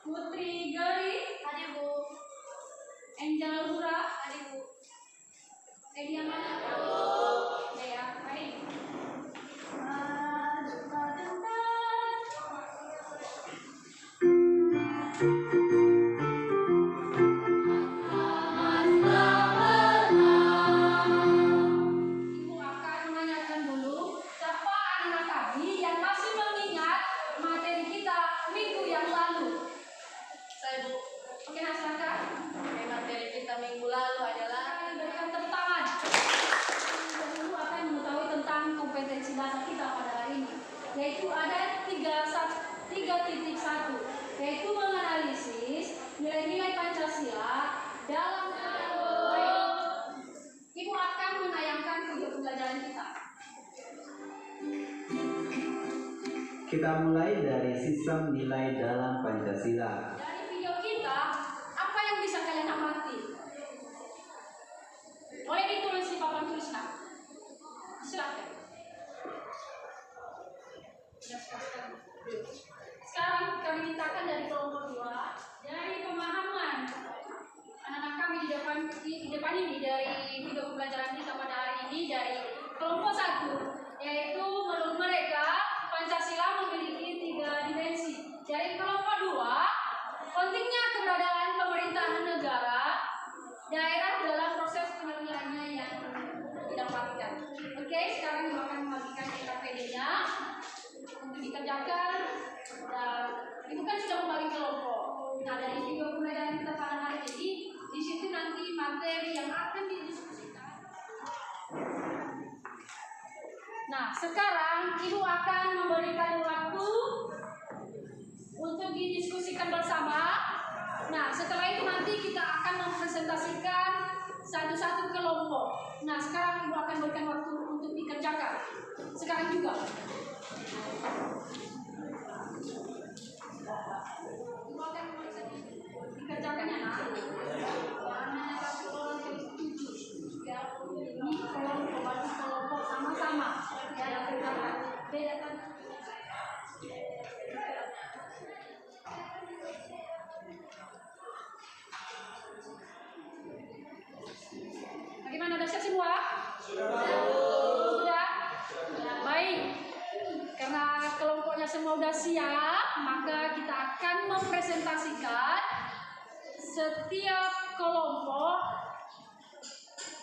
Putri Geri. Hadir Bu. Angel Lura. Hadir Bu. Edia mana? Ya, baik. Ibu akan menanyakan dulu siapa anak kami yang masih mengingat materi kita minggu yang lalu. Saya Bu. Oke, nah silakan. Materi kita minggu lalu adalah Berikan tepuk tangan. Ibu akan mengetahui tentang kompetensi dasar kita pada hari ini, yaitu ada 3.1, yaitu menganalisis nilai-nilai Pancasila dalam. Ibu akan menayangkan video pembelajaran kita. Kita mulai dari sistem nilai dalam Pancasila. Dari video kita, apa yang bisa kalian amati? Boleh ditulis di papan tulis, Kak? Silakan. Sekarang kami mintakan dari kelompok 2, dari pemahaman anak-anak kami di depan ini dari video pembelajaran kita pada hari ini dari kelompok 1, yaitu menurut mereka Pancasila memiliki 3 dimensi. Dari kelompok 2, pentingnya keberadaan pemerintahan negara daerah dalam proses penyelenggaranya yang didapatkan. Oke, sekarang Ibu akan membagikan KPD-nya untuk dikerjakan. Dan Ibu kan sudah membagi kelompok. Nah, dari video pembelajaran kita pada hari ini, di situ nanti materi yang akan didiskusikan. Nah, sekarang Ibu akan memberikan waktu untuk didiskusikan bersama. Nah, setelah itu nanti kita akan mempresentasikan satu-satu kelompok. Nah, sekarang Ibu akan berikan waktu untuk dikerjakan. Sekarang juga. Ibu akan dikerjakannya. Nah, warnanya kelompok 7. Ya, ini kelompok sama-sama. Ya, bedakan. Bagaimana, udah siap semua? Sudah? Baik. Karena kelompoknya semua sudah siap, maka kita akan mempresentasikan setiap kelompok.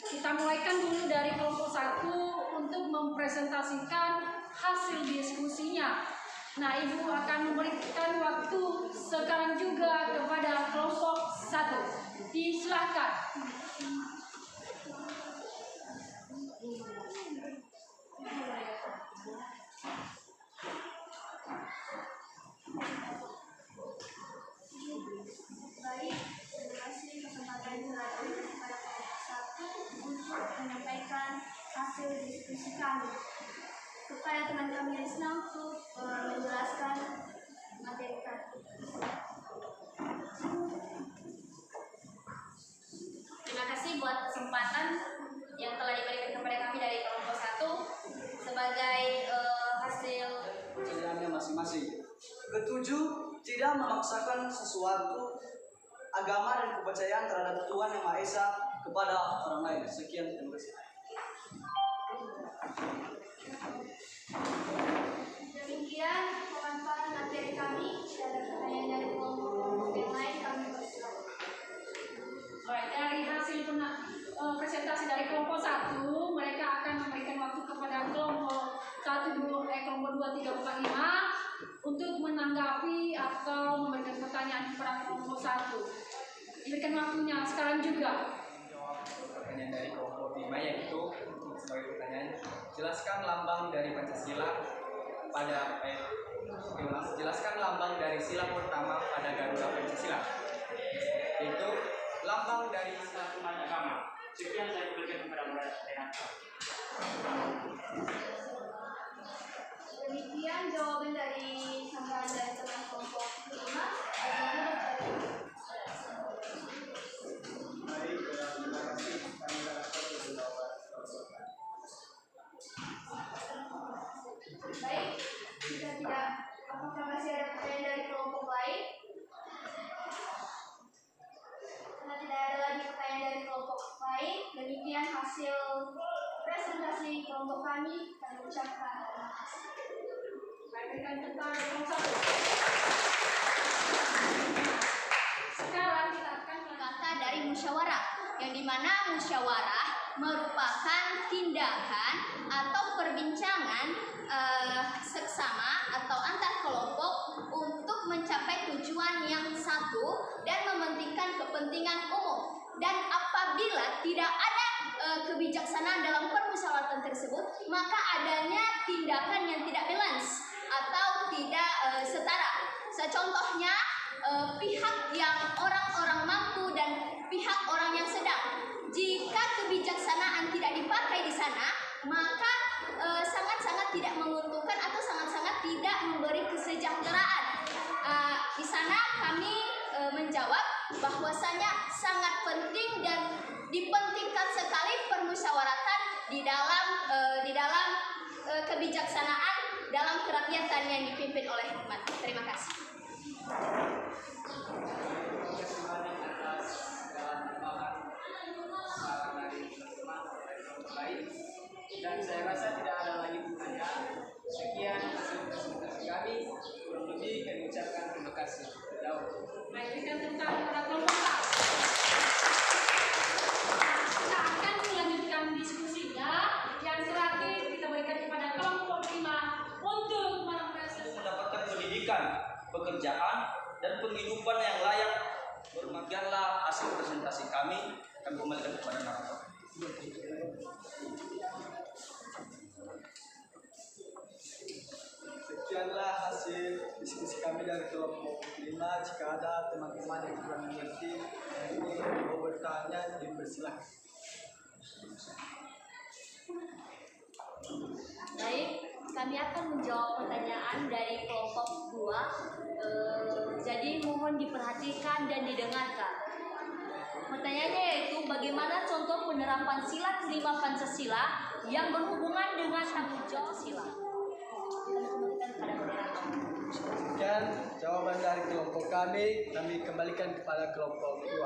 Kita mulaikan dulu dari kelompok 1 untuk mempresentasikan hasil diskusinya. Nah, Ibu akan memberikan waktu sekarang juga kepada kelompok 1. Disilakan. Baik, terima kasih kesempatan terakhir kepada kelompok 1 untuk menyampaikan hasil diskusi kami. Supaya teman kami Risna untuk menjelaskan materi kami. Terima kasih buat kesempatan yang telah diberikan kepada kami dari kelompok 1 sebagai hasil pekerjaannya masing-masing. Ketujuh, tidak memaksakan sesuatu agama dan kepercayaan terhadap Tuhan Yang Maha Esa kepada orang lain. Sekian, terima kasih. Demikian pemaparan materi kami. Ada pertanyaan dari kelompok yang lain, kami persilakan. Baik, dari hasil presentasi dari kelompok 1, mereka akan memberikan waktu kepada kelompok 2, 3, 4, 5 untuk menanggapi atau memberikan pertanyaan kepada kelompok 1. Diberikan waktunya sekarang juga. Menjawab pertanyaan dari kelompok 5, yaitu sebagai pertanyaan, jelaskan lambang dari Pancasila pada jelaskan lambang dari sila pertama pada Garuda Pancasila, yaitu lambang dari Kesatuan Agama. Sekian saya berikan kepada Renata. Demikian jawaban dari sambaran dari teman kelompok 5. Baik, terima kasih. Kami harapkan jawaban. Baik, jika tidak, apakah masih ada memberikan tentang kelompok 1. Sekarang kita akan Kata dari musyawarah, yang dimana musyawarah merupakan tindakan atau perbincangan seksama atau antar kelompok untuk mencapai tujuan yang satu dan mementingkan kepentingan umum. Dan apabila tidak ada kebijaksanaan dalam permusyawaratan tersebut, maka adanya tindakan yang tidak balance atau tidak setara. Contohnya pihak yang orang-orang mampu dan pihak orang yang sedang. Jika kebijaksanaan tidak dipakai di sana, maka sangat-sangat tidak menguntungkan atau sangat-sangat tidak memberi kesejahteraan. Di sana kami menjawab bahwasanya sangat penting dan dipentingkan sekali permusyawaratan di dalam kebijaksanaan dalam kerakyatan yang dipimpin oleh hikmat. Terima kasih. Dan saya rasa tidak ada lagi gunanya. Sekian hasil presentasi kami. Kurang lebih kami ucapkan terima kasih. Jauh. memberikan tentang kepada kelompok 4. Kita akan melanjutkan diskusinya. Yang terakhir kita berikan kepada kelompok 5 untuk mendapatkan pendidikan, pekerjaan, dan penghidupan yang layak. Demikianlah hasil presentasi kami. Kami kembalikan kepada narator. Sekianlah hasil diskusi kami dari kelompok 5. Jika ada teman-teman yang kurang mengerti ingin mau bertanya, dipersilakan. Baik, kami akan menjawab pertanyaan dari kelompok 2. Jadi mohon diperhatikan dan didengarkan. Pertanyaannya yaitu bagaimana contoh penerapan sila kelima Pancasila yang berhubungan dengan tanggung jawab sila. Sekian jawaban dari kelompok kami kembalikan kepada kelompok 2.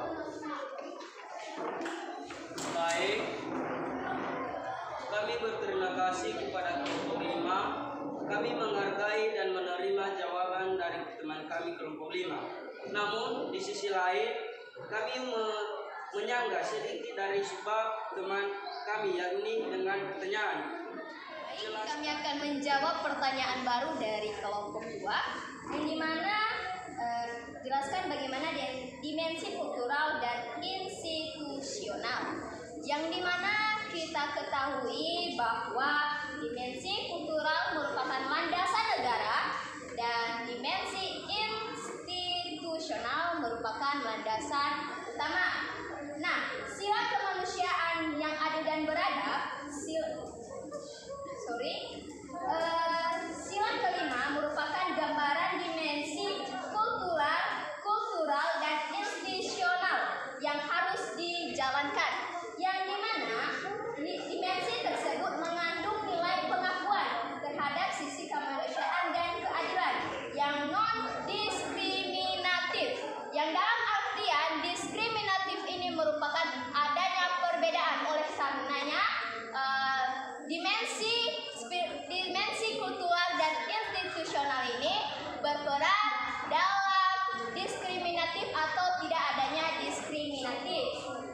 Baik, kami berterima kasih kepada kelompok 5. Kami menghargai dan menerima jawaban dari teman kami kelompok 5. Namun di sisi lain kami menyanggah sedikit dari sebab teman kami, yakni dengan pertanyaan. Baik, kami akan menjawab pertanyaan baru dari kelompok 2, yang dimana jelaskan bagaimana dimensi kultural dan institusional. Yang dimana kita ketahui bahwa dimensi kultural merupakan landasan negara dan dimensi institusional merupakan landasan utama. Nah, sila kemanusiaan yang adil dan beradab, sila kelima merupakan gambaran dimensi kultural dan institusional yang harus dijalankan. Yang dimana dimensi tersebut mengandung nilai pengakuan terhadap sisi kemanusiaan dan keadilan yang non-diskriminatif. Yang dalam artian diskriminatif ini merupakan adanya perbedaan. Oleh karenanya dimensi kultural dan institusional ini berperan dalam diskriminatif atau tidak adanya diskriminatif.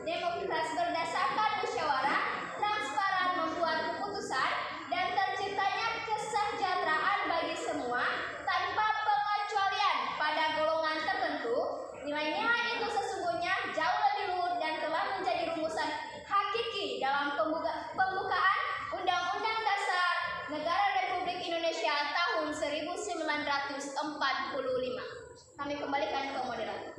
Demokrasi berdasarkan musyawarah transparan membuat keputusan dan terciptanya kesejahteraan bagi semua tanpa pengecualian pada golongan tertentu. Nilai-nilai itu sesungguhnya jauh lebih luhur dan telah menjadi rumusan hakiki dalam pembukaan Undang-Undang Dasar Negara Republik Indonesia tahun 1945. Kami kembalikan ke moderator.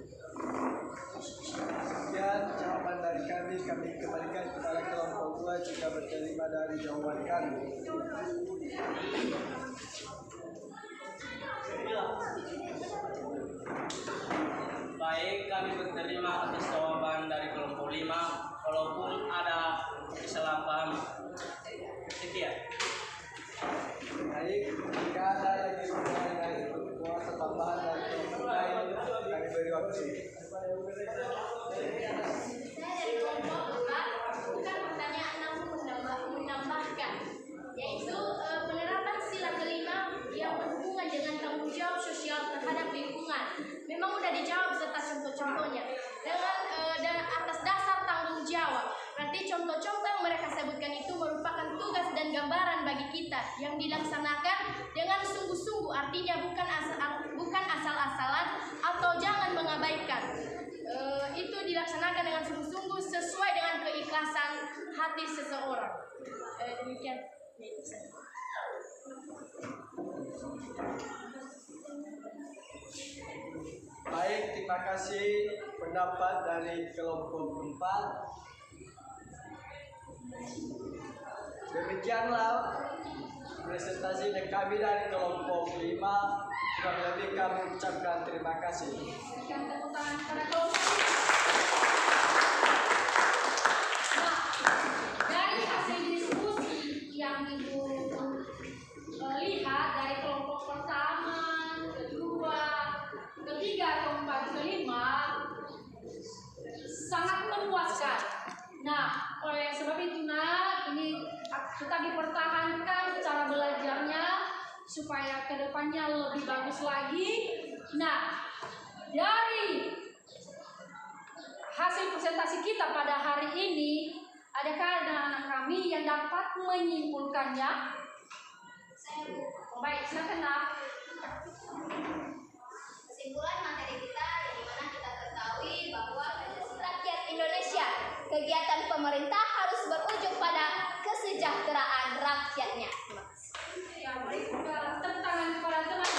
Sekian jawaban dari kami kembalikan kepada kelompok 2 jika berterima dari jawaban kami. Baik, kami berterima atas jawaban dari kelompok 5. Walaupun ada kesalahan, sekian. Baik, jika ada lagi pertanyaan atau tambahan dari kelompok lain, kami beri waktu. Saya dari kelompok 4 bukan pertanyaan namun menambahkan, yaitu penerapan sila kelima yang berhubungan dengan contoh-contoh yang mereka sebutkan itu merupakan tugas dan gambaran bagi kita yang dilaksanakan dengan sungguh-sungguh, artinya bukan asal-asalan atau jangan mengabaikan. Itu dilaksanakan dengan sungguh-sungguh sesuai dengan keikhlasan hati seseorang. Demikian. Baik, terima kasih pendapat dari kelompok 4. Demikianlah presentasi dari kami dari kelompok 5. Kurang lebih kami ucapkan terima kasih. Berikan tepuk tangan kepada kelompok. Nah, dari hasil diskusi yang Ibu lihat dari kelompok pertama, kedua, ketiga, keempat, kelima, sangat memuaskan. Nah, oleh sebab itu ini tetap dipertahankan cara belajarnya supaya kedepannya lebih bagus lagi. Nah, dari hasil presentasi kita pada hari ini, adakah anak-anak kami yang dapat menyimpulkannya? Baik, silakan nak. Kesimpulan materi kita yang dimana kita ketahui bahwa rakyat Indonesia, kegiatan pemerintah harus berujung pada kesejahteraan rakyatnya. Terima kasih. Ya, beri tepuk tangan kepada teman.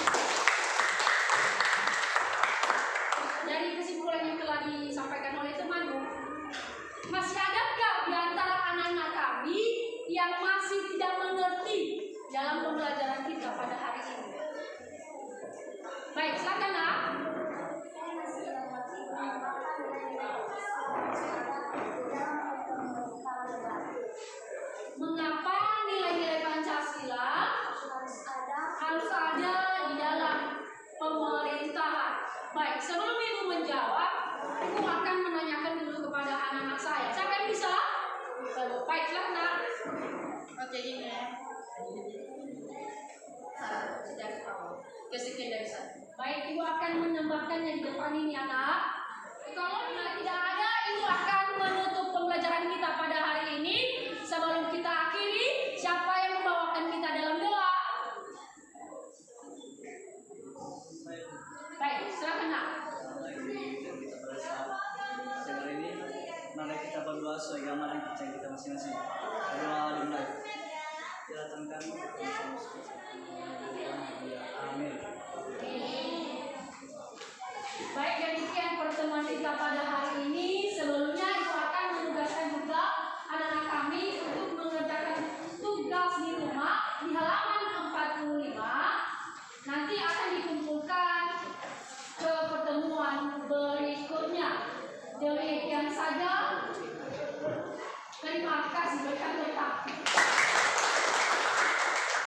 Dari kesimpulan yang telah disampaikan oleh temanmu, masih adakah di antara anak-anak kami yang masih tidak mengerti dalam pembelajaran kita pada hari ini? Baik, silakan nak. Mengapa nilai-nilai Pancasila harus ada di dalam pemerintahan? Baik, sebelum Ibu menjawab, Ibu akan menanyakan dulu kepada anak-anak saya. Siapa yang bisa? Baik, silakan nak. Oke, ini ya. Dari awal. Kesekian dari saya. Baik, Ibu akan menambahkannya di depan ini, anak. Kalau tidak ada, Ibu akan menutup pembelajaran kita pada hari ini. Sebelum kita akhiri, siapa yang membawakan kita dalam doa? Baik, silakan nak. Segera ini, mari kita berdoa sesuai agama dan kepercayaan kita masing-masing. Berdoa dimulai. Datangkan amin. Baik, demikian pertemuan kita pada hari ini. Sebelumnya Ibu akan menugaskan juga anak-anak kami untuk mengerjakan tugas di rumah di halaman 45. Nanti akan dikumpulkan ke pertemuan berikutnya. Demikian saja. Terima kasih.